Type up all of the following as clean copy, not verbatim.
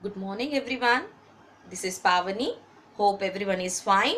Good morning, everyone. This is Pavani. Hope everyone is fine.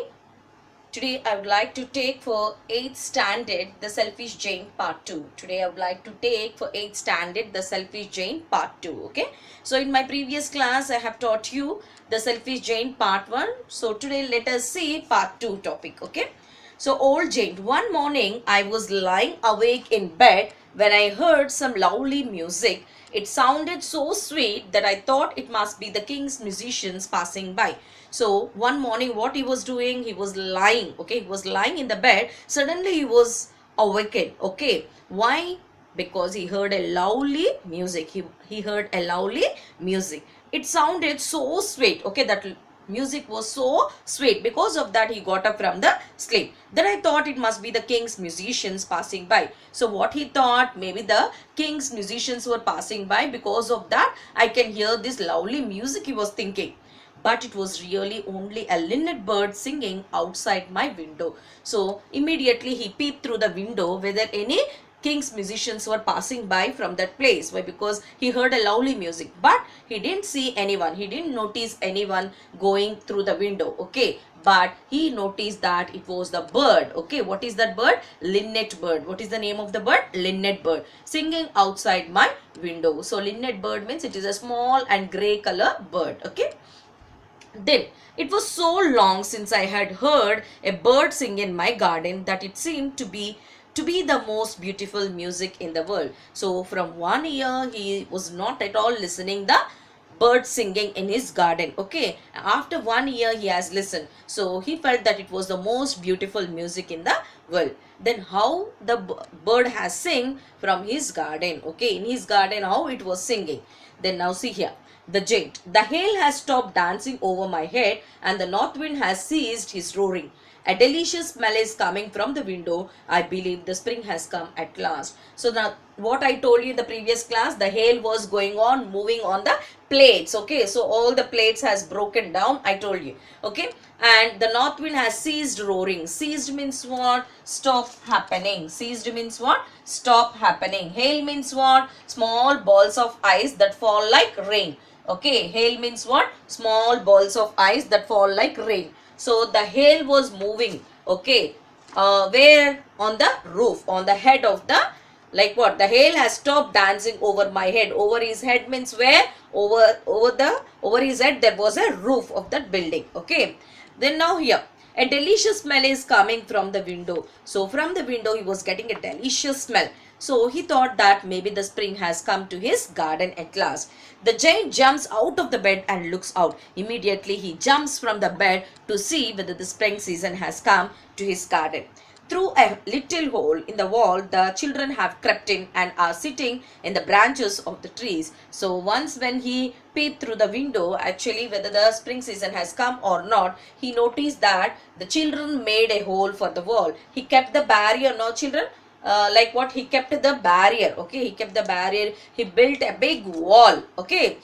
Today, I would like to take for 8th standard the Selfish Jane part 2. Today, I would like to take for 8th standard the Selfish Jane part 2. Okay. So, in my previous class, I have taught you the Selfish Jane part 1. So, today, let us see part 2 topic. Okay. So, old Jane, one morning I was lying awake in bed when I heard some lovely music. It sounded so sweet that I thought it must be the king's musicians passing by. So one morning what he was doing, he was lying, okay, he was lying in the bed. Suddenly he was awakened, okay. Why? Because he heard a lovely music. He heard a lovely music. It sounded so sweet, okay, that music was so sweet. Because of that he got up from the sleep. Then I thought it must be the king's musicians passing by. So what he thought, maybe the king's musicians were passing by. Because of that I can hear this lovely music, he was thinking. But it was really only a linnet bird singing outside my window. So immediately he peeped through the window whether any king's musicians were passing by from that place. Why? Because he heard a lovely music, but he didn't see anyone. He didn't notice anyone going through the window, okay. But he noticed that it was the bird, okay. What is that bird? Linnet bird. What is the name of the bird? Linnet bird, singing outside my window. So linnet bird means it is a small and gray color bird, okay. Then it was so long since I had heard a bird sing in my garden that it seemed to be the most beautiful music in the world. So from one year he was not at all listening the bird singing in his garden, okay. After 1 year he has listened, so he felt that it was the most beautiful music in the world. Then how the bird has sing from his garden, okay, in his garden how it was singing. Then now see here the giant. The hail has stopped dancing over my head and the north wind has ceased his roaring. A delicious smell is coming from the window. I believe the spring has come at last. So now what I told you in the previous class, the hail was going on, moving on the plates, okay. So all the plates has broken down, I told you, okay. And the north wind has ceased roaring. Ceased means what? Stop happening. Ceased means what? Stop happening. Hail means what? Small balls of ice that fall like rain. Okay, hail means what? Small balls of ice that fall like rain. So the hail was moving, okay. Where? On the roof, on the head of the, like what? The hail has stopped dancing over my head. Over his head means where? Over his head there was a roof of that building, okay. Then now here a delicious smell is coming from the window. So from the window he was getting a delicious smell. So he thought that maybe the spring has come to his garden at last. The giant jumps out of the bed and looks out. Immediately he jumps from the bed to see whether the spring season has come to his garden. Through a little hole in the wall, the children have crept in and are sitting in the branches of the trees. So once when he peeped through the window, actually whether the spring season has come or not, he noticed that the children made a hole for the wall. He kept the barrier, no children? Like what? He kept the barrier, okay. He kept the barrier. He built a big wall, okay.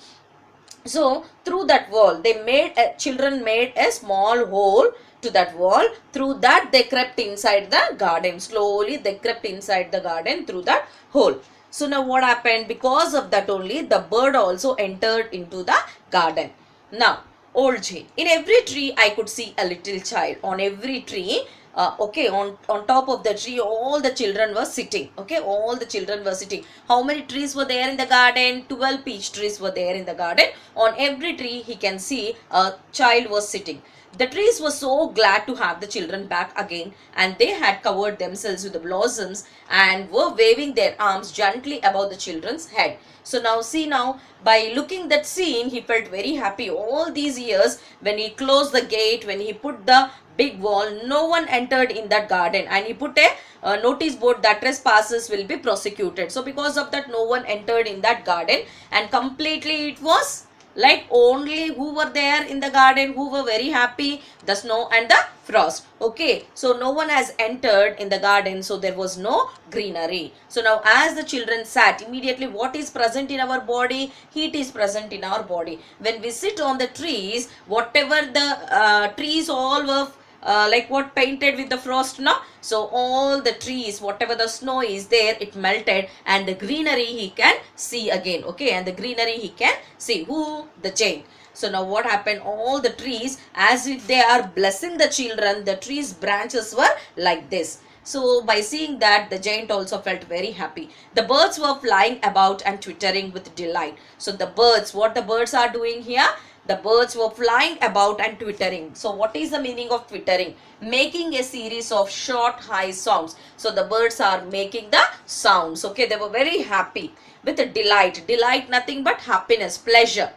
So through that wall they made children made a small hole to that wall. Through that they crept inside the garden. Slowly they crept inside the garden through that hole. So now what happened? Because of that only the bird also entered into the garden. Now old Jane, in every tree I could see a little child. On every tree, okay, on top of the tree all the children were sitting, okay. All the children were sitting. How many trees were there in the garden? 12 peach trees were there in the garden. On every tree he can see a child was sitting. The trees were so glad to have the children back again, and they had covered themselves with the blossoms and were waving their arms gently above the children's head. So now see, now by looking that scene he felt very happy. All these years when he closed the gate, when he put the big wall, no one entered in that garden, and he put a notice board that trespassers will be prosecuted. So because of that no one entered in that garden, and completely it was like only who were there in the garden, who were very happy? The snow and the frost, okay. So no one has entered in the garden, so there was no greenery. So now as the children sat, immediately what is present in our body? Heat is present in our body. When we sit on the trees, whatever the trees all were like what, painted with the frost now. So all the trees, whatever the snow is there, it melted, and the greenery he can see again. Okay, and the greenery he can see. Who? The giant. So now what happened? All the trees, as if they are blessing the children, the trees branches were like this. So by seeing that, the giant also felt very happy. The birds were flying about and twittering with delight. So the birds, what the birds are doing here? The birds were flying about and twittering. So what is the meaning of twittering? Making a series of short high sounds. So the birds are making the sounds. Okay, they were very happy with delight. Delight, nothing but happiness, pleasure.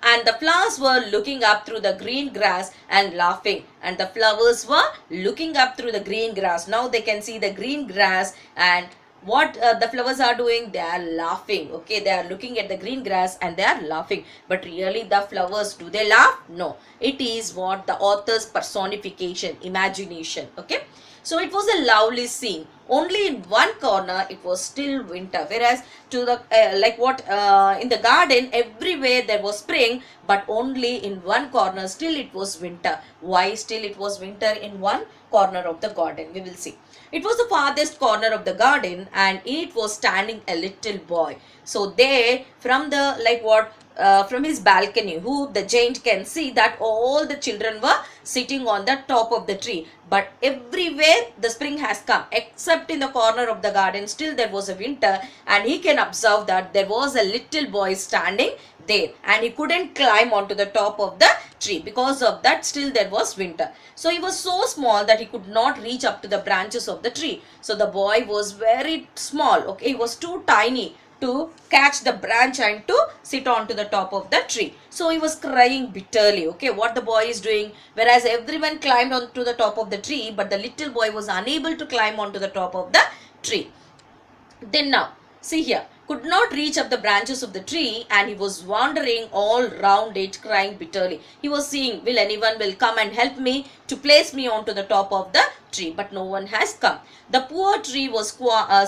And the flowers were looking up through the green grass and laughing. And the flowers were looking up through the green grass. Now they can see the green grass, and what the flowers are doing? They are laughing. Okay, they are looking at the green grass and they are laughing. But really the flowers, do they laugh? No. It is what the author's personification, imagination. Okay. So it was a lovely scene. Only in one corner it was still winter, whereas to the in the garden everywhere there was spring, but only in one corner still it was winter. Why still it was winter in one corner of the garden? We will see. It was the farthest corner of the garden, and in it was standing a little boy. So there, from the from his balcony, who the giant can see that all the children were sitting on the top of the tree. But everywhere the spring has come, except in the corner of the garden still there was a winter, and he can observe that there was a little boy standing there, and he couldn't climb onto the top of the tree. Because of that, still there was winter. So he was so small that he could not reach up to the branches of the tree. So the boy was very small. Okay, he was too tiny to catch the branch and to sit on to the top of the tree. So he was crying bitterly. Okay, what the boy is doing? Whereas everyone climbed onto the top of the tree, but the little boy was unable to climb onto the top of the tree. Then now, see here, could not reach up the branches of the tree, and he was wandering all round it, crying bitterly. He was seeing, will anyone will come and help me to place me onto the top of the tree, but no one has come. The poor tree was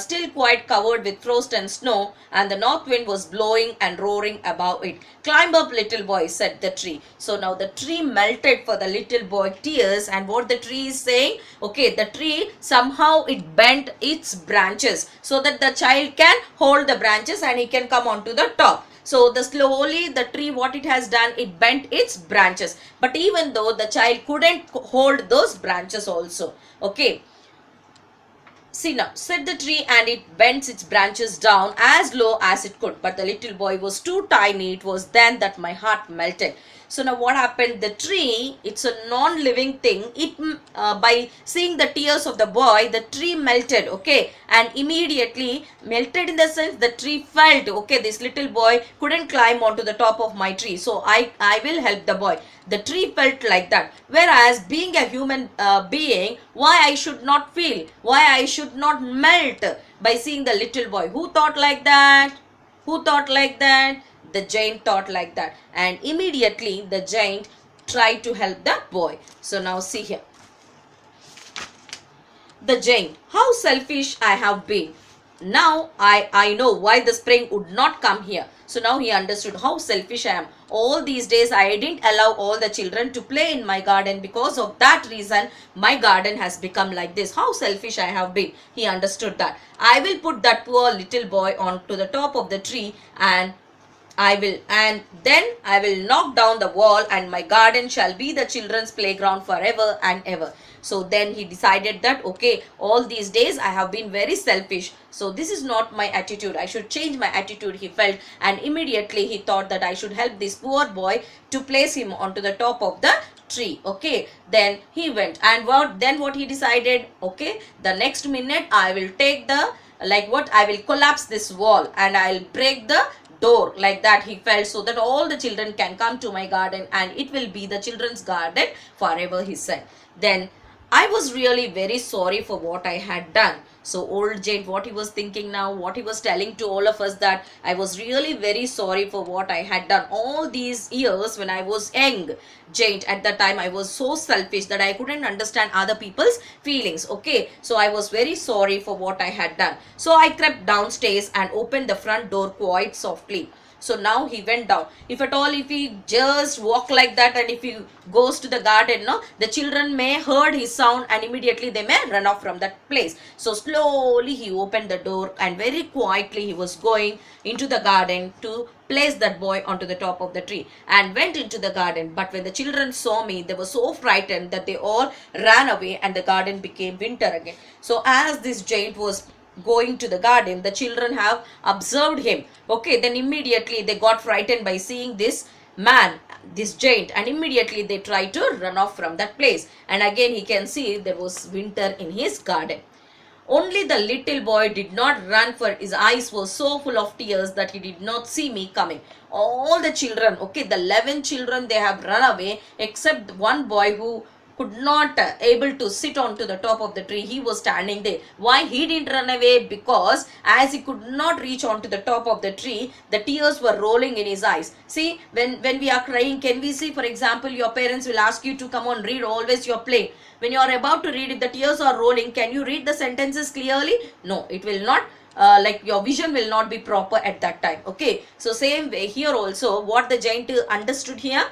still quite covered with frost and snow, and the north wind was blowing and roaring above it. Climb up, little boy, said the tree. So now the tree melted for the little boy tears, and what the tree is saying? Okay, the tree somehow it bent its branches so that the child can hold the branches and he can come onto the top. So slowly the tree, what it has done, it bent its branches. But even though the child couldn't hold those branches also. Okay. See now, said the tree, and it bends its branches down as low as it could. But the little boy was too tiny. It was then that my heart melted. So now what happened? The tree, it's a non-living thing. It by seeing the tears of the boy, the tree melted. Okay, and immediately melted in the sense the tree felt, okay, this little boy couldn't climb onto the top of my tree, so I will help the boy. The tree felt like that. Whereas being a human being, why I should not feel? Why I should not melt by seeing the little boy? Who thought like that? Who thought like that? The giant thought like that, and immediately the giant tried to help the boy. So now see here. The giant, how selfish I have been. Now I know why the spring would not come here. So now he understood how selfish I am. All these days I didn't allow all the children to play in my garden. Because of that reason, my garden has become like this. How selfish I have been. He understood that. I will put that poor little boy onto the top of the tree, and then I will knock down the wall, and my garden shall be the children's playground forever and ever. So then he decided that, okay, all these days I have been very selfish. So this is not my attitude. I should change my attitude, he felt. And immediately he thought that I should help this poor boy to place him onto the top of the tree. Okay, then he went, and what he decided? Okay, the next minute I will take the, I will collapse this wall, and I'll break the door, like that he felt, so that all the children can come to my garden, and it will be the children's garden forever, he said. Then I was really very sorry for what I had done. So old giant, what he was thinking now, what he was telling to all of us, that I was really very sorry for what I had done all these years when I was young giant. At that time I was so selfish that I couldn't understand other people's feelings. Okay, so I was very sorry for what I had done. So I crept downstairs and opened the front door quite softly. So now he went down. If at all, if he just walk like that, and if he goes to the garden, no, the children may heard his sound and immediately they may run off from that place. So slowly he opened the door and very quietly he was going into the garden to place that boy onto the top of the tree, and went into the garden. But when the children saw me, they were so frightened that they all ran away, and the garden became winter again. So as this giant was going to the garden, the children have observed him. Okay, then immediately they got frightened by seeing this man, this giant, and immediately they tried to run off from that place. And again he can see there was winter in his garden. Only the little boy did not run, for his eyes were so full of tears that he did not see me coming. All the children, okay, the 11 children, they have run away, except one boy who could not able to sit onto the top of the tree. He was standing there. Why he didn't run away? Because as he could not reach onto the top of the tree, the tears were rolling in his eyes. See, when we are crying, can we see, for example, your parents will ask you to come on, read, always you're playing. When you are about to read, if the tears are rolling, can you read the sentences clearly? No, it will not. Like your vision will not be proper at that time. Okay, so same way here also, what the giant understood here,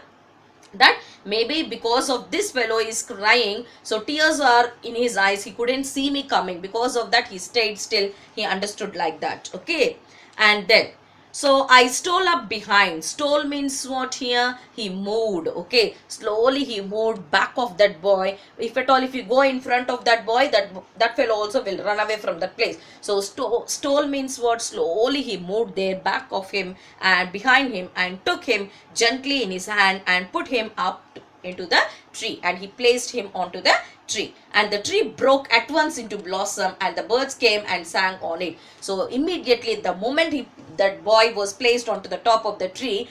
that maybe because of this fellow is crying, so tears are in his eyes, he couldn't see me coming, because of that he stayed still. He understood like that. Okay, and then so I stole up behind. Stole means what here? He moved. Okay, slowly he moved back of that boy. If at all, if you go in front of that boy, that fellow also will run away from that place. So stole means what? Slowly he moved there back of him and behind him, and took him gently in his hand and put him up into the tree, and he placed him onto the tree, and the tree broke at once into blossom, and the birds came and sang on it. So immediately the moment that boy was placed onto the top of the tree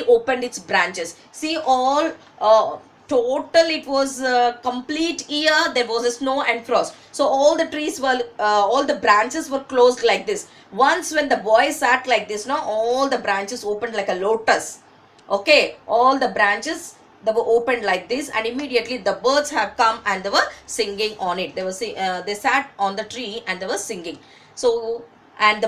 opened its branches. See, all total it was complete year, there was a snow and frost, so all the trees were all the branches were closed like this. Once when the boy sat like this, now all the branches opened like a lotus. Okay, all the branches, they were opened like this, and immediately the birds have come and they were singing on it. They sat on the tree and they were singing. So, and the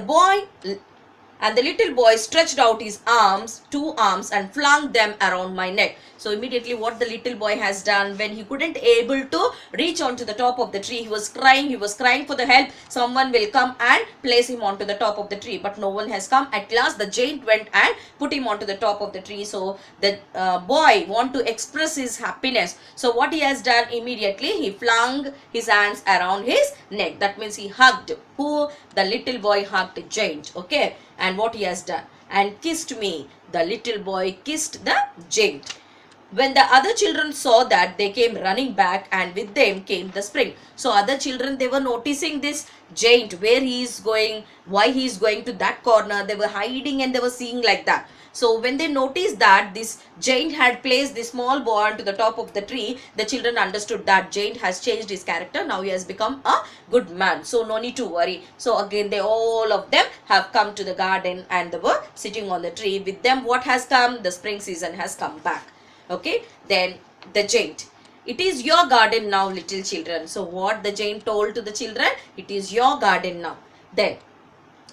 little boy stretched out his arms, 2 arms, and flung them around my neck. So immediately what the little boy has done, when he couldn't able to reach onto the top of the tree, he was crying for the help. Someone will come and place him onto the top of the tree, but no one has come. At last the giant went and put him onto the top of the tree. So the boy want to express his happiness. So what he has done, immediately he flung his hands around his neck. That means he hugged. Who? The little boy hugged the giant. Okay, and what he has done, and kissed me. The little boy kissed the giant. When the other children saw that, they came running back, and with them came the spring. So other children, they were noticing this giant, where he is going, why he is going to that corner. They were hiding and they were seeing like that. So when they noticed that this giant had placed this small boy onto the top of the tree, the children understood that giant has changed his character. Now he has become a good man. So no need to worry. So again, they all of them have come to the garden, and they were sitting on the tree. With them, what has come? The spring season has come back. Okay, then the giant. It is your garden now, little children. So what the giant told to the children? It is your garden now. Then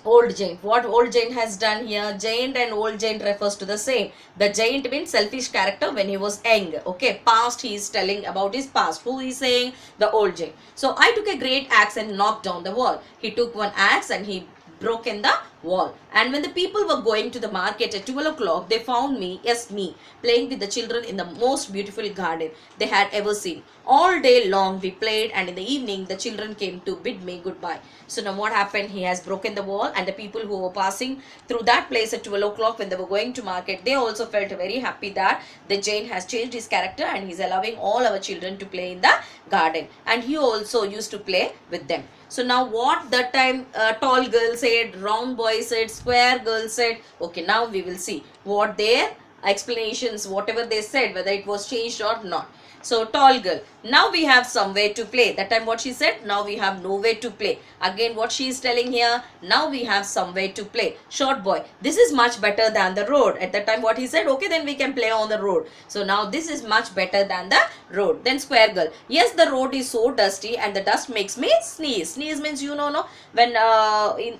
old giant. What old giant has done here? Giant and old giant refers to the same. The giant means selfish character when he was young. Okay, past, he is telling about his past. Who is saying? The old giant. So I took a great axe and knocked down the wall. He took one axe and he broke in the wall. And when the people were going to the market at 12 o'clock, they found me, yes me, playing with the children in the most beautiful garden they had ever seen. All day long we played, and in the evening the children came to bid me goodbye. So now what happened? He has broken the wall, and the people who were passing through that place at 12 o'clock when they were going to market, they also felt very happy that the giant has changed his character and he is allowing all our children to play in the garden. And he also used to play with them. So now what that time tall girl said, round boy said, square girl said. Okay, now we will see what their explanations, whatever they said, whether it was changed or not. So tall girl, now we have somewhere to play. That time what she said, now we have nowhere to play. Again what she is telling here, now we have somewhere to play. Short boy, this is much better than the road. At that time what he said, okay, then we can play on the road. So now this is much better than the road. Then square girl, yes, the road is so dusty and the dust makes me sneeze. Sneeze means, you know, no, when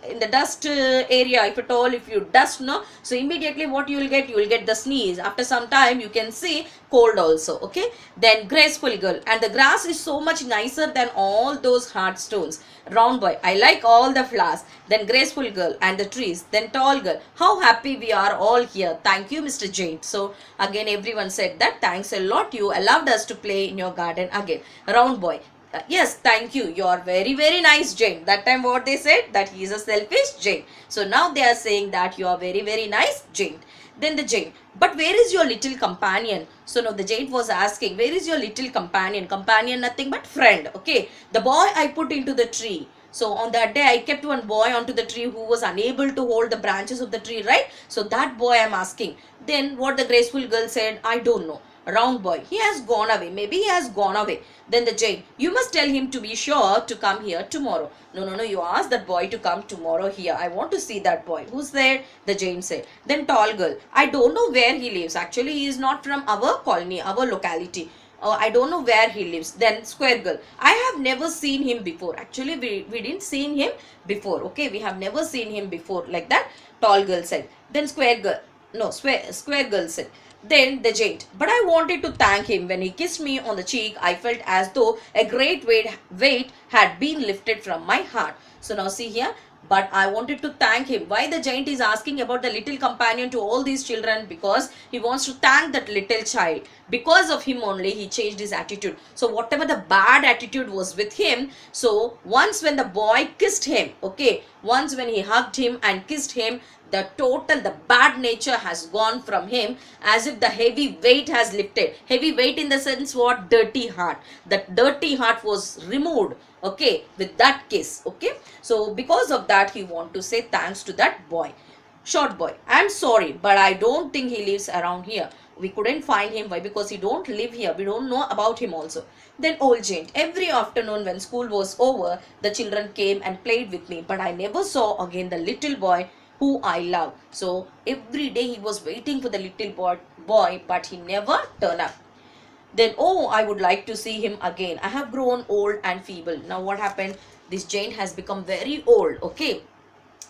in the dust area, if at all, if you dust, no, so immediately what you will get the sneeze. After some time you can see cold also. Okay, then graceful girl, and the grass is so much nicer than all those hard stones. Round boy, I like all the flowers. Then graceful girl and the trees. Then tall girl, how happy we are all here. Thank you, Mr. Jane. So again everyone said that thanks a lot, you allowed us to play in your garden again. Round boy, yes, thank you, you are very nice, Jane. That time what they said, that he is a selfish Jane. So now they are saying that you are very nice, Jane. Then the Jane, but where is your little companion? So now the Jane was asking, where is your little companion? Companion, nothing but friend. Okay, the boy I put into the tree. So on that day I kept one boy onto the tree who was unable to hold the branches of the tree, right? So that boy I am asking. Then what the graceful girl said, I don't know. Round boy, he has gone away. Maybe he has gone away. Then the Jane, you must tell him to be sure to come here tomorrow. No, you ask that boy to come tomorrow here. I want to see that boy. Who's there? The Jane said. Then tall girl, I don't know where he lives. Actually, he is not from our colony, our locality. I don't know where he lives. Then square girl, I have never seen him before. Actually, we didn't seen him before. Okay, we have never seen him before, like that. Tall girl said. Then square girl said. Then the Jane, but I wanted to thank him. When he kissed me on the cheek, I felt as though a great weight had been lifted from my heart. So now see here, but I wanted to thank him. Why the giant is asking about the little companion to all these children? Because he wants to thank that little child. Because of him only he changed his attitude. So whatever the bad attitude was with him, so once when the boy kissed him, okay, once when he hugged him and kissed him, the bad nature has gone from him, as if the heavy weight has lifted. Heavy weight in the sense what? Dirty heart. That dirty heart was removed, okay, with that kiss. Okay, so because of that he want to say thanks to that boy. Short boy, I'm sorry, but I don't think he lives around here. We couldn't find him. Why? Because he don't live here. We don't know about him also. Then old giant, every afternoon when school was over, the children came and played with me, but I never saw again the little boy who I love. So every day he was waiting for the little boy, but he never turned up. Then, oh, I would like to see him again. I have grown old and feeble. Now what happened? This giant has become very old. Okay,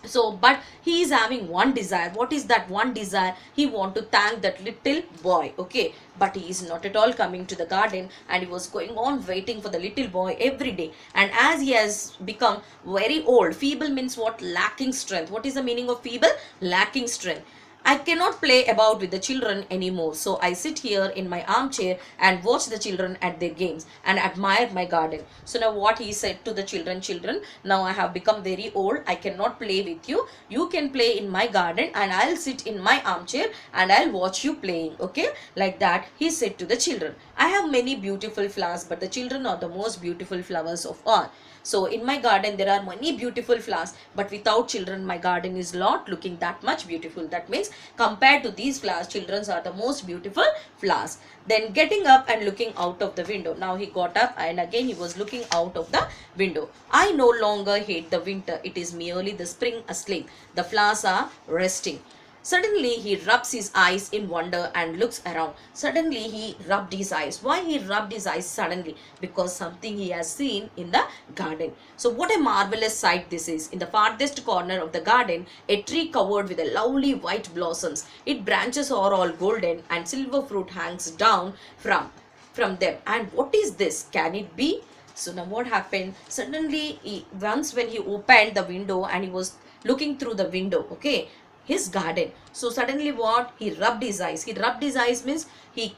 so but he is having one desire. What is that one desire? He want to thank that little boy. Okay, but he is not at all coming to the garden, and he was going on waiting for the little boy every day. And as he has become very old, feeble means what? Lacking strength. What is the meaning of feeble? Lacking strength. I cannot play about with the children anymore. So I sit here in my armchair and watch the children at their games and admire my garden. So now what he said to the children, now I have become very old. I cannot play with you. You can play in my garden and I'll sit in my armchair and I'll watch you playing. Okay, like that he said to the children. I have many beautiful flowers, but the children are the most beautiful flowers of all. So in my garden there are many beautiful flowers, but without children my garden is not looking that much beautiful. That means compared to these flowers, children are the most beautiful flowers. Then getting up and looking out of the window. Now he got up and again he was looking out of the window. I no longer hate the winter. It is merely the spring asleep. The flowers are resting. Suddenly he rubs his eyes in wonder and looks around. Suddenly he rubbed his eyes. Why he rubbed his eyes suddenly? Because something he has seen in the garden. So what a marvelous sight this is. In the farthest corner of the garden, a tree covered with a lovely white blossoms. Its branches are all golden and silver fruit hangs down from them. And what is this? Can it be? So now what happened? Suddenly once when he opened the window and he was looking through the window, okay, his garden. So suddenly what? He rubbed his eyes. He rubbed his eyes means he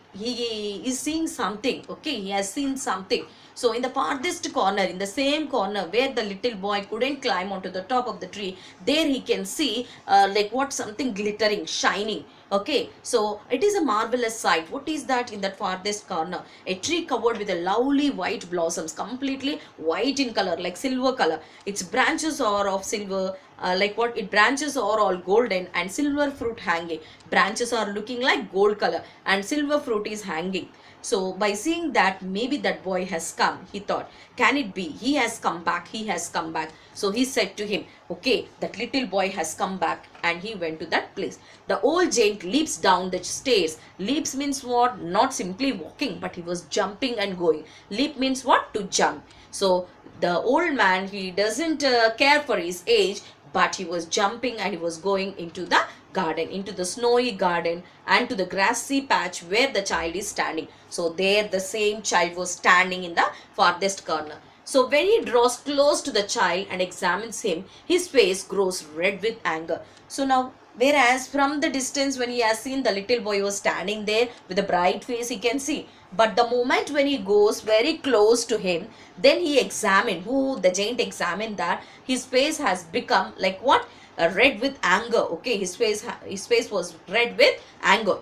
is seeing something. Okay, he has seen something. So in the farthest corner, in the same corner where the little boy couldn't climb onto the top of the tree, there he can see like what? Something glittering, shining. Okay, so it is a marvelous sight. What is that in that farthest corner? A tree covered with a lovely white blossoms, completely white in color, like silver color. Its branches are of silver, like what? It branches are all golden and silver fruit hanging. Branches are looking like gold color and silver fruit is hanging. So by seeing that, maybe that boy has come, he thought, can it be? He has come back, he has come back. So he said to him, okay, that little boy has come back, and he went to that place. The old giant leaps down the stairs. Leaps means what? Not simply walking, but he was jumping and going. Leap means what? To jump. So the old man, he doesn't care for his age, but he was jumping and he was going into the garden, into the snowy garden, and to the grassy patch where the child is standing. So there the same child was standing in the farthest corner. So when he draws close to the child and examines him, his face grows red with anger. So now, whereas from the distance when he has seen the little boy was standing there with a bright face, he can see. But the moment when he goes very close to him, then he examined, the giant examined that his face has become like what? Red with anger. Okay, his face was red with anger.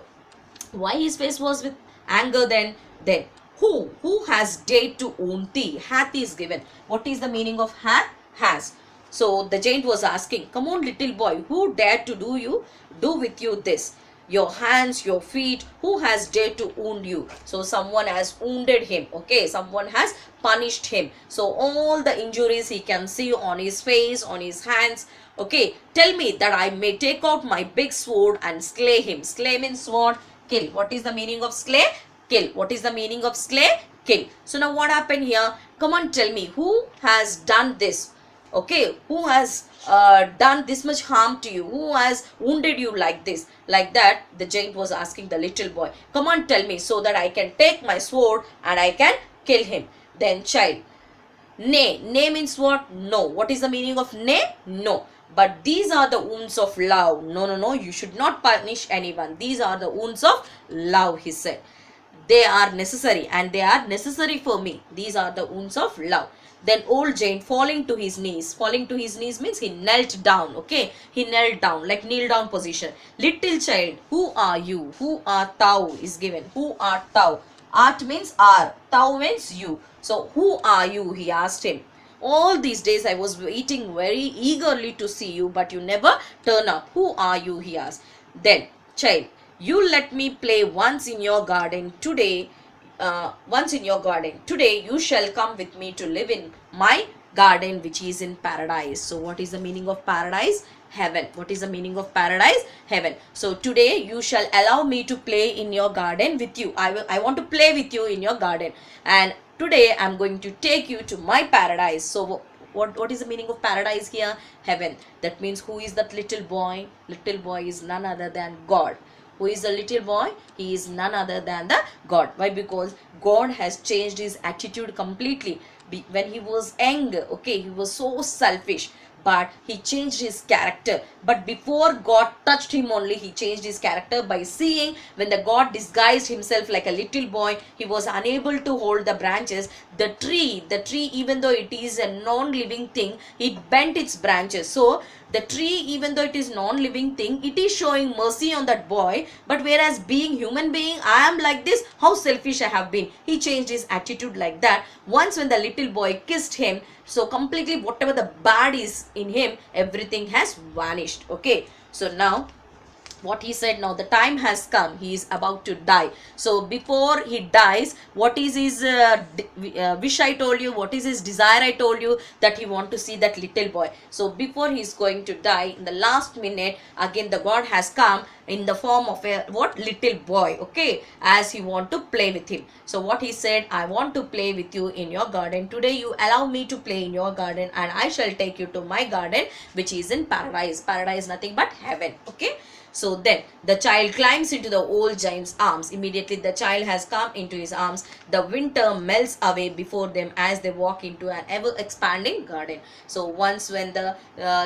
Why his face was with anger then? Then who has dared to own thee? Hath is given. What is the meaning of hath? Has. So the giant was asking, come on little boy, who dared to do with you this? Your hands, your feet, who has dared to wound you? So someone has wounded him. Okay, someone has punished him. So all the injuries he can see on his face, on his hands. Okay, tell me that I may take out my big sword and slay him. Slay means what? Kill. What is the meaning of slay? Kill. What is the meaning of slay? Kill. So now what happened here? Come on, tell me, who has done this? Okay, who has done this much harm to you? Who has wounded you like this? Like that, the giant was asking the little boy. Come on, tell me, so that I can take my sword and I can kill him. Then child, nay. Nay means what? No. What is the meaning of nay? No. But these are the wounds of love. No, no, no, you should not punish anyone. These are the wounds of love, he said. They are necessary, and they are necessary for me. These are the wounds of love. Then old giant falling to his knees. Falling to his knees means he knelt down. Okay, he knelt down, like kneel down position. Little child, who are you? Who art thou is given. Who art thou? Art means are. Thou means you. So who are you? He asked him. All these days I was waiting very eagerly to see you, but you never turn up. Who are you? He asked. Then child, you let me play once in your garden today. Once in your garden. Today you shall come with me to live in my garden, which is in paradise. So what is the meaning of paradise? Heaven. What is the meaning of paradise? Heaven. So today you shall allow me to play in your garden with you. I want to play with you in your garden, and today I'm going to take you to my paradise. So what is the meaning of paradise here? Heaven. That means who is that little boy? Little boy is none other than God. Who is the little boy? He is none other than the God. Why? Because God has changed his attitude completely. When he was young, okay, he was so selfish, but he changed his character. But before God touched him only, he changed his character by seeing when the God disguised himself like a little boy, he was unable to hold the branches. The tree, even though it is a non-living thing, it bent its branches. So the tree, even though it is non-living thing, it is showing mercy on that boy. But whereas being human being, I am like this, how selfish I have been. He changed his attitude like that. Once when the little boy kissed him, so completely whatever the bad is in him, everything has vanished. Okay, so now what he said, now the time has come, he is about to die. So before he dies, what is his wish? I told you. What is his desire? I told you that he want to see that little boy. So before he is going to die, in the last minute, again the God has come in the form of a little boy. Okay, as he want to play with him. So what he said, I want to play with you in your garden. Today you allow me to play in your garden, and I shall take you to my garden, which is in paradise. Paradise nothing but heaven. Okay. So then the child climbs into the old giant's arms. Immediately the child has come into his arms. The winter melts away before them as they walk into an ever expanding garden. So once when the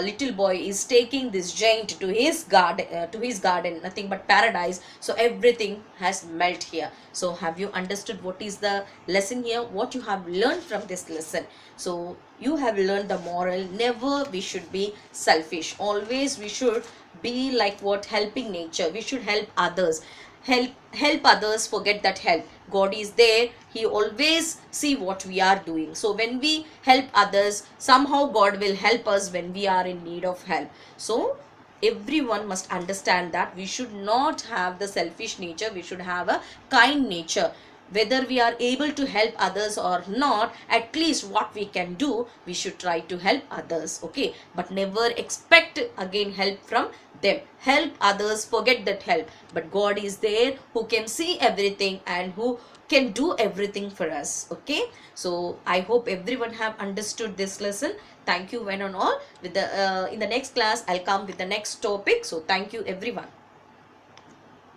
little boy is taking this giant to his garden, nothing but paradise. So everything has melted here. So have you understood what is the lesson here? What you have learned from this lesson? So you have learned the moral. Never we should be selfish. Always we should be like what, helping nature. We should help others, help others, forget that help. God is there, he always see what we are doing. So when we help others, somehow God will help us when we are in need of help. So everyone must understand that we should not have the selfish nature, we should have a kind nature. Whether we are able to help others or not, at least what we can do, we should try to help others, okay? But never expect again help from them. Help others, forget that help. But God is there who can see everything and who can do everything for us, okay? So I hope everyone have understood this lesson. Thank you one and all. With the in the next class I'll come with the next topic. So thank you everyone.